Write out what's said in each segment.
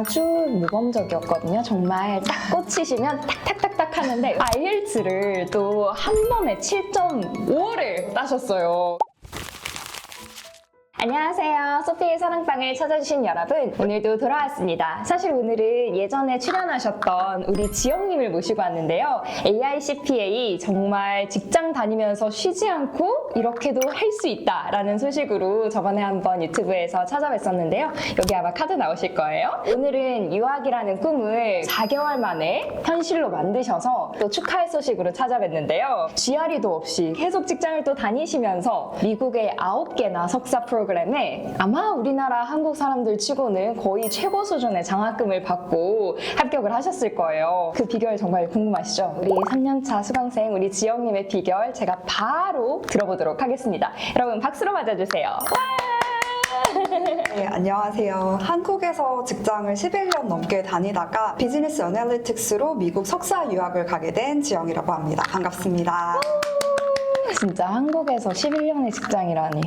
아주 모범적이었거든요. 정말 딱 꽂히시면 탁탁탁탁 하는데 IELTS를 또 한 번에 7.5를 따셨어요. 안녕하세요. 소피의 사랑방을 찾아주신 여러분, 오늘도 돌아왔습니다. 사실 오늘은 예전에 출연하셨던 우리 지영님을 모시고 왔는데요. AICPA 정말 직장 다니면서 쉬지 않고 이렇게도 할 수 있다라는 소식으로 저번에 한번 유튜브에서 찾아뵀었는데요. 여기 아마 카드 나오실 거예요. 오늘은 유학이라는 꿈을 4개월 만에 현실로 만드셔서 또 축하할 소식으로 찾아뵀는데요. GRE도 없이 계속 직장을 또 다니시면서 미국의 9개나 석사 프로그램에 아마 우리나라 한국 사람들 치고는 거의 최고 수준의 장학금을 받고 합격을 하셨을 거예요. 그 비결 정말 궁금하시죠? 우리 3년차 수강생 우리 지영님의 비결 제가 바로 들어보도록 하겠습니다. 여러분 박수로 맞아주세요. 네, 안녕하세요. 한국에서 직장을 11년 넘게 다니다가 비즈니스 애널리틱스로 미국 석사 유학을 가게 된 지영이라고 합니다. 반갑습니다. 진짜 한국에서 11년의 직장이라니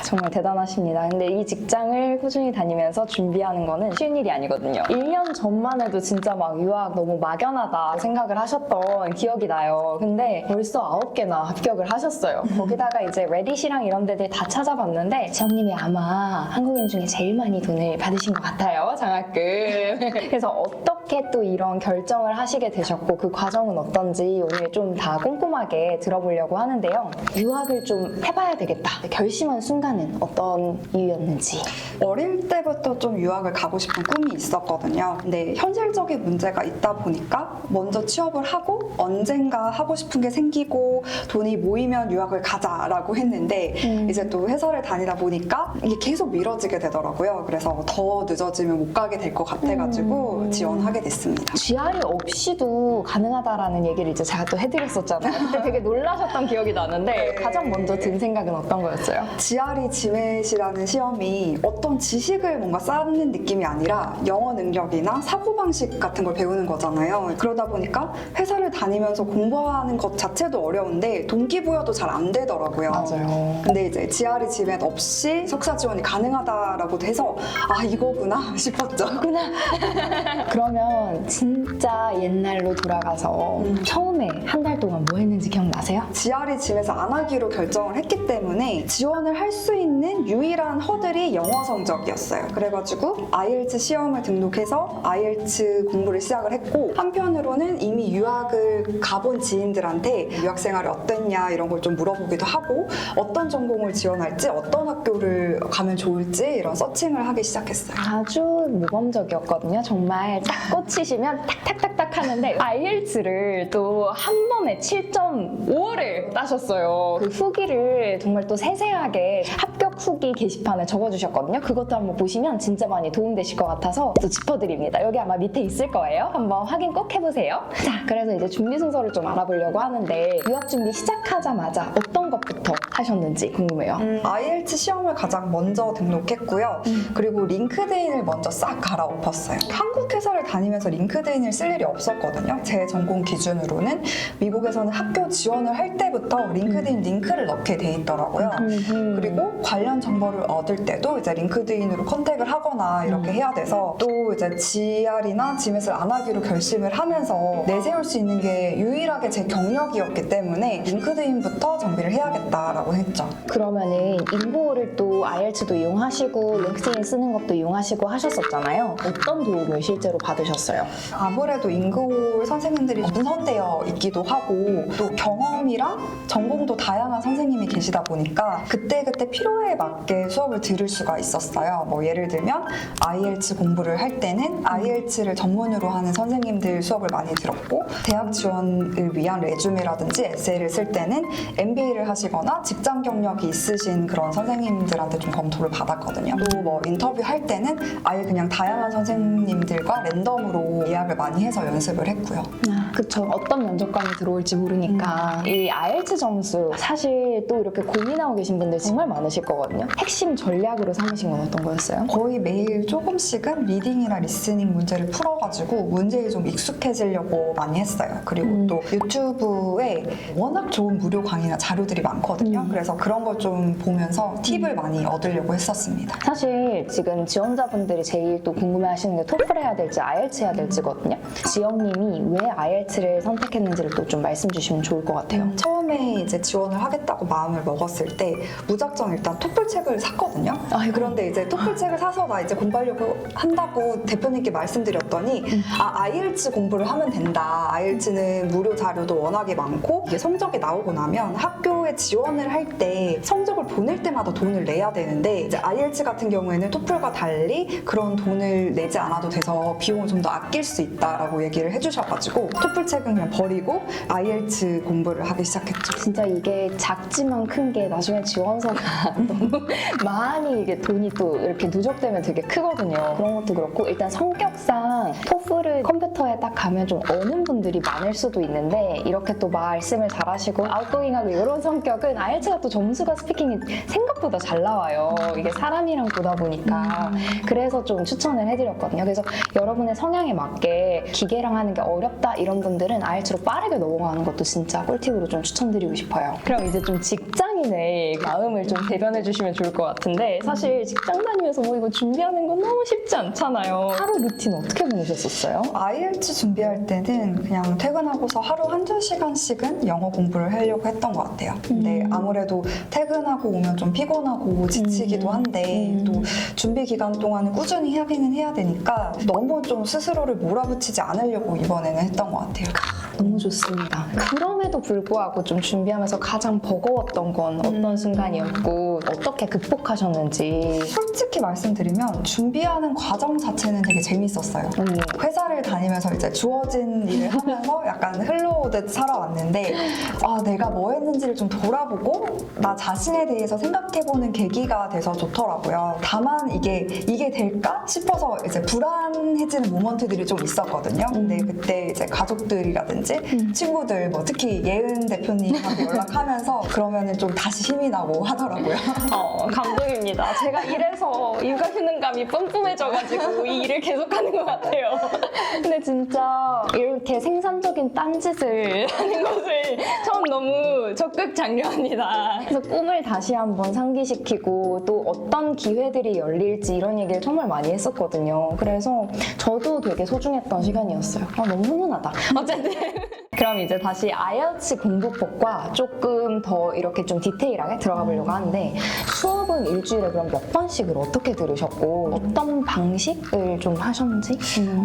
정말 대단하십니다. 근데 이 직장을 꾸준히 다니면서 준비하는 거는 쉬운 일이 아니거든요. 1년 전만 해도 진짜 막 유학 너무 막연하다 생각을 하셨던 기억이 나요. 근데 벌써 9개나 합격을 하셨어요. 거기다가 이제 레딧이랑 이런 데들 다 찾아봤는데 지영님이 아마 한국인 중에 제일 많이 돈을 받으신 것 같아요. 장학금. 그래서 어떻게 또 이런 결정을 하시게 되셨고 그 과정은 어떤지 오늘 좀 다 꼼꼼하게 들어보려고 하는데요. 유학을 좀 해봐야 되겠다. 결심한 순간은 어떤 이유였는지. 어릴 때부터 좀 유학을 가고 싶은 꿈이 있었거든요. 근데 현실적인 문제가 있다 보니까 먼저 취업을 하고 언젠가 하고 싶은 게 생기고 돈이 모이면 유학을 가자라고 했는데 이제 또 회사를 다니다 보니까 이게 계속 미뤄지게 되더라고요. 그래서 더 늦어지면 못 가게 될 것 같아가지고 지원하게 됐습니다. GRE 없이도 가능하다라는 얘기를 이제 제가 또 해드렸었잖아요. 그때 되게 놀라셨던 기억이 나는데 가장 먼저 든 생각은 어떤 거였어요? GRE GMAT이라는 시험이 어떤 지식을 뭔가 쌓는 느낌이 아니라 영어 능력이나 사고방식 같은 걸 배우는 거잖아요. 그러다 보니까 회사를 다니면서 공부하는 것 자체도 어려운데 동기부여도 잘 안 되더라고요. 맞아요. 근데 이제 GRE GMAT 없이 석사 지원이 가능하다라고 해서 아 이거구나 싶었죠. 그러면 진짜 옛날로 돌아가서 처음에 한 달 동안 뭐 했는지 기억나세요? GRE GMAT을 안 하기로 결정을 했기 때문에 지원을 할 수 있는 유일한 허들이 영어 성적이었어요. 그래가지고 IELTS 시험을 등록해서 IELTS 공부를 시작을 했고 한편으로는 이미 유학을 가본 지인들한테 유학 생활이 어땠냐 이런 걸 좀 물어보기도 하고 어떤 전공을 지원할지 어떤 학교를 가면 좋을지 이런 서칭을 하기 시작했어요. 아주 모범적이었거든요. 정말 딱 꽂히시면 탁탁탁탁 하는데 IELTS를 또 한 번에 7.5를 따셨어요. 그 후기를 정말 또 세세하게 합격 후기 게시판에 적어주셨거든요. 그것도 한번 보시면 진짜 많이 도움되실 것 같아서 또 짚어드립니다. 여기 아마 밑에 있을 거예요. 한번 확인 꼭 해보세요. 자, 그래서 이제 준비 순서를 좀 알아보려고 하는데 유학 준비 시작하자마자 어떤 것부터 하셨는지 궁금해요. IELTS 시험을 가장 먼저 등록했고요. 그리고 링크드인을 먼저 싹 갈아엎었어요. 한국 회사를 다니면서 링크드인을 쓸 일이 없었거든요. 제 전공 기준으로는 미국에서는 학교 지원을 할 때부터 링크드인 링크를 넣게 돼 있더라고요. 그리고 관련 정보를 얻을 때도 이제 링크드인으로 컨택을 하거나 이렇게 해야 돼서 또 이제 GR이나 GMAT을 안 하기로 결심을 하면서 내세울 수 있는 게 유일하게 제 경력이었기 때문에 링크드인부터 정비를 해야겠다라고 했죠. 그러면은 인고를 또 IELTS도 이용하시고 링크드인 쓰는 것도 이용하시고 하셨었잖아요. 어떤 도움을 실제로 받으셨어요? 아무래도 인글 선생님들이 분선되어 있기도 하고 또 경험이랑 전공도 다양한 선생님이 계시다 보니까 그때그때 필요에 맞게 수업을 들을 수가 있었어요. 뭐 예를 들면 IELTS 공부를 할 때는 IELTS를 전문으로 하는 선생님들 수업을 많이 들었고 대학 지원을 위한 레주메라든지 에세이를 쓸 때는 MBA를 하시거나 직장 경력이 있으신 그런 선생님들한테 좀 검토를 받았거든요. 또 뭐 인터뷰 할 때는 아예 그냥 다양한 선생님들과 랜덤으로 예약을 많이 해서 연습을 했고요. 그쵸. 어떤 면접관이 들어올지 모르니까 이 IELTS 점수 사실 또 이렇게 고민하고 계신 분들 정말 많으실 거거든요. 거거든요. 핵심 전략으로 삼으신 건 어떤 거였어요? 거의 매일 조금씩은 리딩이나 리스닝 문제를 풀어가지고 문제에 좀 익숙해지려고 많이 했어요. 그리고 또 유튜브에 워낙 좋은 무료 강의나 자료들이 많거든요. 그래서 그런 걸 좀 보면서 팁을 많이 얻으려고 했었습니다. 사실 지금 지원자분들이 제일 또 궁금해하시는 게 토플 해야 될지 IELTS 해야 될지거든요. 지영님이 왜 IELTS를 선택했는지를 또 좀 말씀 주시면 좋을 것 같아요. 처음에 이제 지원을 하겠다고 마음을 먹었을 때 무작정 일단 토플 책을 샀거든요. 아이고. 그런데 이제 토플 책을 사서 나 이제 공부하려고 한다고 대표님께 말씀드렸더니 IELTS 공부를 하면 된다. IELTS는 무료 자료도 워낙에 많고 이게 성적이 나오고 나면 학교에 지원을 할 때 성적을 보낼 때마다 돈을 내야 되는데 이제 IELTS 같은 경우에는 토플과 달리 그런 돈을 내지 않아도 돼서 비용을 좀 더 아낄 수 있다라고 얘기를 해주셔가지고 토플 책은 그냥 버리고 IELTS 공부를 하기 시작했죠. 진짜 이게 작지만 큰 게 나중에 지원서가 너무 많이 이게 돈이 또 이렇게 누적되면 되게 크거든요. 그런 것도 그렇고 일단 성격상 토플을 컴퓨터에 딱 가면 좀 어는 분들이 많을 수도 있는데 이렇게 또 말씀을 잘하시고 아웃고잉하고 이런 성격은 IELTS가 또 점수가 스피킹이 생각보다 잘 나와요. 이게 사람이랑 보다 보니까 그래서 좀 추천을 해드렸거든요. 그래서 여러분의 성향에 맞게 기계랑 하는 게 어렵다 이런 분들은 IELTS로 빠르게 넘어가는 것도 진짜 꿀팁으로 좀 추천드리고 싶어요. 그럼 이제 좀 직장인의 마음을 좀 대변해 주시면 좋을 것 같은데 사실 직장 다니면서 뭐 이거 준비하는 건 너무 쉽지 않잖아요. 하루 루틴 어떻게 보내셨었어요? IELTS 준비할 때는 그냥 퇴근하고서 하루 한두 시간씩은 영어 공부를 하려고 했던 것 같아요. 근데 아무래도 퇴근하고 오면 좀 피곤하고 지치기도 한데 또 준비 기간 동안은 꾸준히 하기는 해야 되니까 너무 좀 스스로를 몰아붙이지 않으려고 이번에는 했던 것 같아요. 너무 좋습니다. 그럼에도 불구하고 좀 준비하면서 가장 버거웠던 건 어떤 순간이었고 어떻게 극복하셨는지. 솔직히 말씀드리면 준비하는 과정 자체는 되게 재밌었어요. 회사를 다니면서 이제 주어진 일을 하면서 약간 흘러오듯 살아왔는데 내가 뭐 했는지를 좀 돌아보고 나 자신에 대해서 생각해보는 계기가 돼서 좋더라고요. 다만 이게 될까 싶어서 이제 불안해지는 모먼트들이 좀 있었거든요. 근데 그때 이제 가족들이라든지 친구들 뭐 특히 예은 대표님한테 연락하면서 그러면은 좀 다시 힘이 나고 하더라고요. 감동입니다. 제가 이래서 육아휴능감이 뿜뿜해져가지고 이 일을 계속하는 것 같아요. 근데 진짜 이렇게 생산적인 딴짓을 하는 것을 처음 너무 적극 장려합니다. 그래서 꿈을 다시 한번 상기시키고 또 어떤 기회들이 열릴지 이런 얘기를 정말 많이 했었거든요. 그래서 저도 되게 소중했던 시간이었어요. 너무 훈훈하다. 어쨌든 그럼 이제 다시 IELTS 공부법과 조금 더 이렇게 좀 디테일하게 들어가 보려고 하는데 수업은 일주일에 그럼 몇 번씩을 어떻게 들으셨고 어떤 방식을 좀 하셨는지?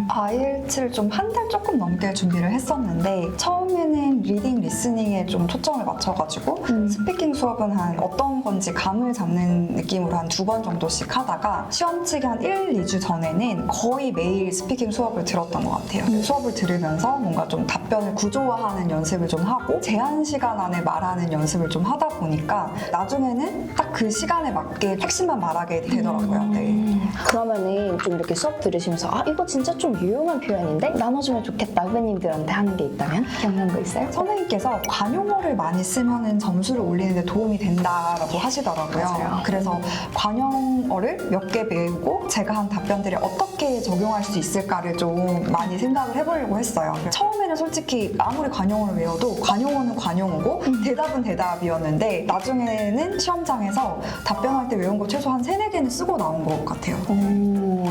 IELTS를 좀 한 달 조금 넘게 준비를 했었는데 처음에는 리딩, 리스닝에 좀 초점을 맞춰가지고 스피킹 수업은 한 어떤 건지 감을 잡는 느낌으로 한 2번 정도씩 하다가 시험 치기 한 1, 2주 전에는 거의 매일 스피킹 수업을 들었던 것 같아요. 수업을 들으면서 뭔가 좀 답변을 구조화하는 연습을 좀 하고 제한 시간 안에 말하는 연습을 좀 하다 보니까 나중에는 딱 그 시간에 맞게 핵심만 말하게 되더라고요. 네. 그러면은 좀 이렇게 수업 들으시면서 이거 진짜 좀 유용한 표현인데 나눠주면 좋겠다 후배님들한테 하는 게 있다면 기억나는 거 있어요? 선생님께서 관용어를 많이 쓰면 점수를 올리는 데 도움이 된다라고 하시더라고요. 맞아요. 그래서 관용어를 몇 개 배우고 제가 한 답변들을 어떻게 적용할 수 있을까를 좀 많이 생각을 해보려고 했어요. 처음에는 솔직히 아무리 관용어를 외워도 관용어는 관용어고 대답은 대답이었는데 나중에는 시험장에서 답변할 때 외운 거 최소 한 3-4개는 쓰고 나온 것 같아요.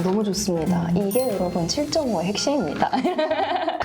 너무 좋습니다. 이게 여러분 7.5의 핵심입니다.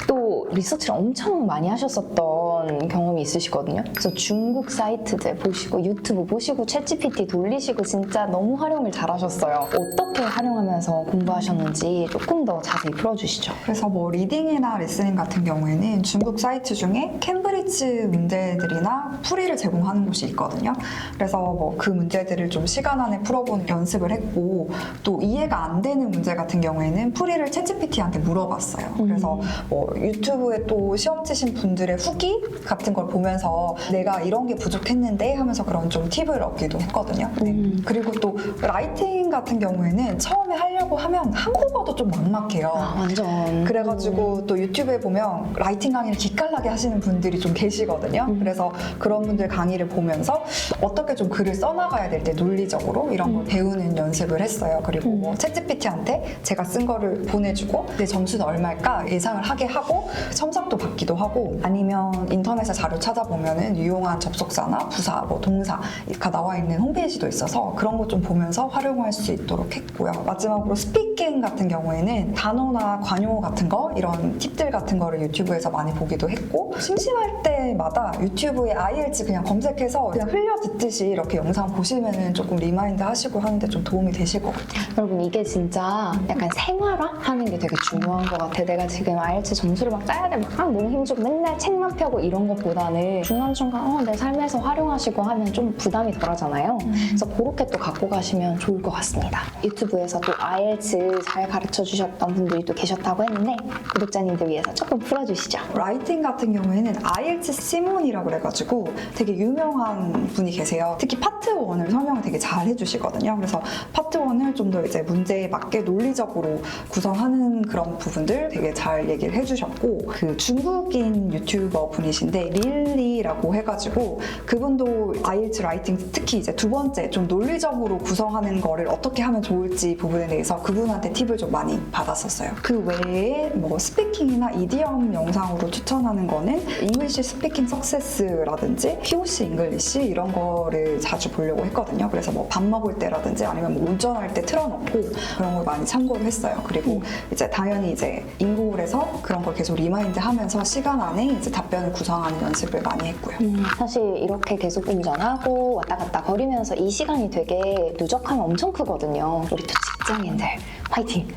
또 리서치를 엄청 많이 하셨었던 경험이 있으시거든요. 그래서 중국 사이트들 보시고 유튜브 보시고 챗GPT 돌리시고 진짜 너무 활용을 잘하셨어요. 어떻게 활용하면서 공부하셨는지 조금 더 자세히 풀어주시죠. 그래서 뭐 리딩이나 리스닝 같은 경우에는 중국 사이트 중에 캠브리지 문제들이나 풀이를 제공하는 곳이 있거든요. 그래서 뭐 그 문제들을 좀 시간 안에 풀어보는 연습을 했고 또 이해가 안 되는 문제 같은 경우에는 풀이를 챗GPT한테 물어봤어요. 그래서 뭐 유튜브에 또 시험 치신 분들의 후기 같은 걸 보면서 내가 이런 게 부족했는데 하면서 그런 좀 팁을 얻기도 했거든요. 네. 그리고 또 라이팅 같은 경우에는 처음에 하려고 하면 한국어도 좀 막막해요. 완전. 그래가지고 또 유튜브에 보면 라이팅 강의를 기깔나게 하시는 분들이 좀 계시거든요. 그래서 그런 분들 강의를 보면서 어떻게 좀 글을 써나가야 될 때 논리적으로 이런 걸 배우는 연습을 했어요. 그리고 뭐 챗GPT한테 제가 쓴 거를 보내주고 내 점수는 얼마일까 예상을 하게 하고 첨삭도 받기도 하고 아니면 인터넷에 자료 찾아보면은 유용한 접속사나 부사, 뭐 동사가 나와 있는 홈페이지도 있어서 그런 거 좀 보면서 활용할 수 있도록 했고요. 마지막으로 스피킹 같은 경우에는 단어나 관용 같은 거 이런 팁들 같은 거를 유튜브에서 많이 보기도 했고 심심할 때마다 유튜브에 IELTS 그냥 검색해서 그냥 흘려 듣듯이 이렇게 영상 보시면은 조금 리마인드 하시고 하는데 좀 도움이 되실 것 같아요. 여러분 이게 진짜 약간 생활화하는 게 되게 중요한 것 같아. 내가 지금 IELTS 점수를 막 따야 돼. 막 너무 힘주고 맨날 책만 펴고 이런 것보다는 중간중간 내 삶에서 활용하시고 하면 좀 부담이 덜하잖아요. 그래서 그렇게 또 갖고 가시면 좋을 것 같습니다. 유튜브에서 또 IELTS 잘 가르쳐 주셨던 분들이 또 계셨다고 했는데 구독자님들 위해서 조금 풀어주시죠. 라이팅 같은 경우에는 IELTS 시몬이라고 그래가지고 되게 유명한 분이 계세요. 특히 파트 1을 설명을 되게 잘 해주시거든요. 그래서 파트 1을 좀 더 이제 문제에 맞게 논리적으로 구성하는 그런 부분들 되게 잘 얘기를 해주셨고 그 중국인 유튜버 분이신데 릴리라고 해가지고 그분도 IELTS 라이팅 특히 이제 두 번째 좀 논리적으로 구성하는 거를 어떻게 하면 좋을지 부분에 대해서 그분한테 팁을 좀 많이 받았었어요. 그 외에 뭐 스피킹이나 이디엄 영상으로 추천하는 거는 잉글리시 스피킹 석세스라든지 POC 잉글리시 이런 거를 자주 보려고 했거든요. 그래서 뭐 밥 먹을 때라든지 아니면 뭐 운전할 때 틀어놓고 그런 걸 많이 참고를 했어요. 그리고 이제 당연히 이제 인고울에서 그런 걸 계속 리마인드 하면서 시간 안에 이제 답변을 구성하는 연습을 많이 했고요. 사실 이렇게 계속 운전하고 왔다 갔다 거리면서 이 시간이 되게 누적하면 엄청 크거든요. 우리 또 직장인들 화이팅!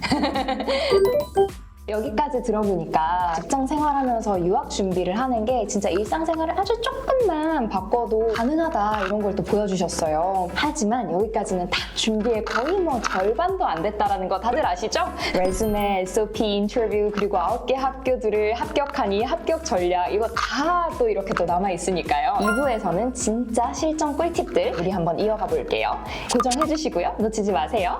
여기까지 들어보니까 직장 생활하면서 유학 준비를 하는 게 진짜 일상생활을 아주 조금만 바꿔도 가능하다 이런 걸 또 보여주셨어요. 하지만 여기까지는 다 준비에 거의 뭐 절반도 안 됐다라는 거 다들 아시죠? 레즈메, SOP, 인터뷰 그리고 9개 학교들을 합격한 이 합격 전략 이거 다 또 이렇게 또 남아있으니까요. 2부에서는 진짜 실전 꿀팁들 우리 한번 이어가 볼게요. 고정해주시고요. 놓치지 마세요.